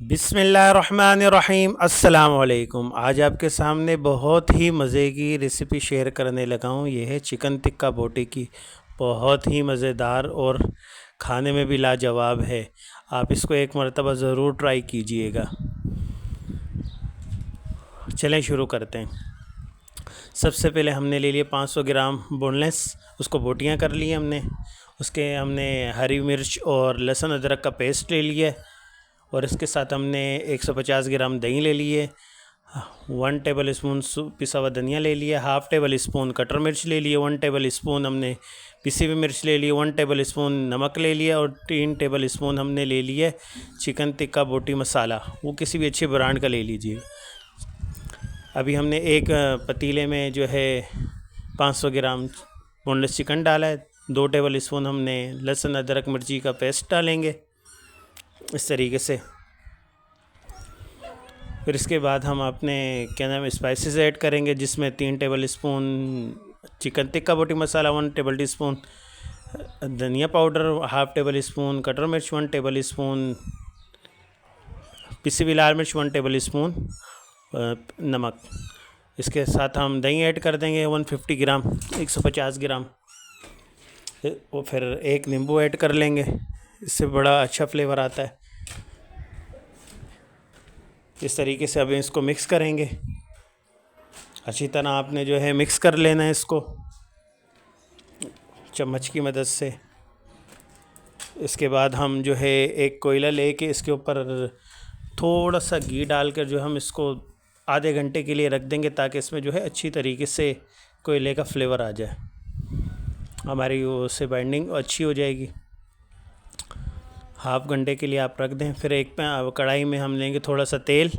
बिस्मिल्लाहिर्रहमानिर्रहीम अस्सलाम वालेकुम। आज आपके सामने बहुत ही मज़े की रेसिपी शेयर करने लगा हूँ। ये है चिकन टिक्का बोटी की। बहुत ही मज़ेदार और खाने में भी लाजवाब है। आप इसको एक मरतबा ज़रूर ट्राई कीजिएगा। चलें शुरू करते हैं। सबसे पहले हमने ले लिए 500 ग्राम बोनलेस, उसको बोटियाँ कर ली हमने। उसके हमने हरी मिर्च और लहसुन अदरक का पेस्ट ले लिया और इसके साथ हमने 150 ग्राम दही ले लिए, 1 टेबल स्पून पिसा हुआ धनिया ले लिया, हाफ़ टेबल स्पून कटर मिर्च ले लिए, 1 टेबल स्पून हमने पिसी हुई मिर्च ले ली, 1 टेबल स्पून नमक ले लिया और 3 टेबल स्पून हमने ले लिया चिकन टिक्का बोटी मसाला। वो किसी भी अच्छे ब्रांड का ले लीजिए। अभी हमने एक पतीले में जो है 500 ग्राम बोनलेस चिकन डाला है। 2 टेबल स्पून हमने लहसुन अदरक मिर्ची का पेस्ट डालेंगे इस तरीके से। फिर इसके बाद हम अपने क्या नाम स्पाइसेस ऐड करेंगे, जिसमें 3 टेबल स्पून चिकन टिक्का बोटी मसाला, 1 टेबल स्पून धनिया powder, half table spoon cutter मिर्च, 1 टेबल स्पून पिसी हुई लाल मिर्च, 1 टेबल स्पून नमक। इसके साथ हम दही ऐड कर देंगे 150 ग्राम, 150 ग्राम। वो फिर एक नींबू ऐड कर लेंगे, इससे बड़ा अच्छा फ्लेवर आता है। इस तरीके से अभी इसको मिक्स करेंगे अच्छी तरह। आपने जो है मिक्स कर लेना है इसको चम्मच की मदद से। इसके बाद हम जो है एक कोयला लेके इसके ऊपर थोड़ा सा घी डालकर जो हम इसको आधे घंटे के लिए रख देंगे, ताकि इसमें जो है अच्छी तरीके से कोयले का फ्लेवर आ जाए, हमारी उससे बाइंडिंग अच्छी हो जाएगी। हाफ़ घंटे के लिए आप रख दें। फिर एक कढ़ाई में हम लेंगे थोड़ा सा तेल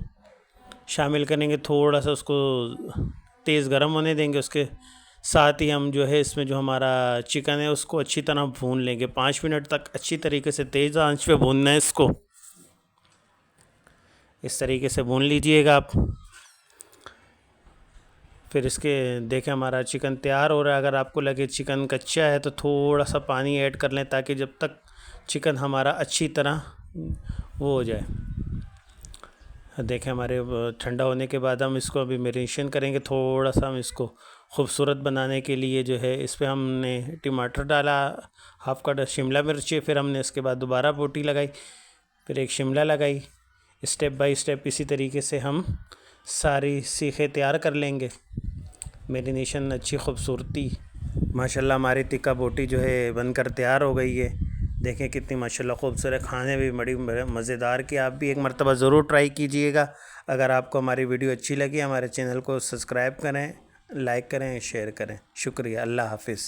शामिल करेंगे, थोड़ा सा उसको तेज़ गर्म होने देंगे। उसके साथ ही हम जो है इसमें जो हमारा चिकन है उसको अच्छी तरह भून लेंगे। 5 मिनट तक अच्छी तरीके से तेज़ आंच पे भूनना है इसको। इस तरीके से भून लीजिएगा आप। फिर इसके देखें हमारा चिकन तैयार हो रहा है। अगर आपको लगे चिकन कच्चा है तो थोड़ा सा पानी ऐड कर लें, ताकि जब तक चिकन हमारा अच्छी तरह वो हो जाए। देखें हमारे ठंडा होने के बाद हम इसको अभी मैरिनेशन करेंगे। थोड़ा सा हम इसको खूबसूरत बनाने के लिए जो है इस पर हमने टमाटर डाला, हाफ़ कट शिमला मिर्च, फिर हमने इसके बाद दोबारा बोटी लगाई, फिर एक शिमला लगाई। स्टेप बाय स्टेप इसी तरीके से हम सारी सीखें तैयार कर लेंगे। मैरिनेशन अच्छी खूबसूरती माशाल्लाह हमारी टिक्का बोटी जो है बनकर तैयार हो गई है। देखें कितनी माशाल्लाह खूबसूरत, खाने भी बड़ी मज़ेदार की। आप भी एक मरतबा ज़रूर ट्राई कीजिएगा। अगर आपको हमारी वीडियो अच्छी लगी, हमारे चैनल को सब्सक्राइब करें, लाइक करें, शेयर करें। शुक्रिया। अल्लाह हाफ़िज़।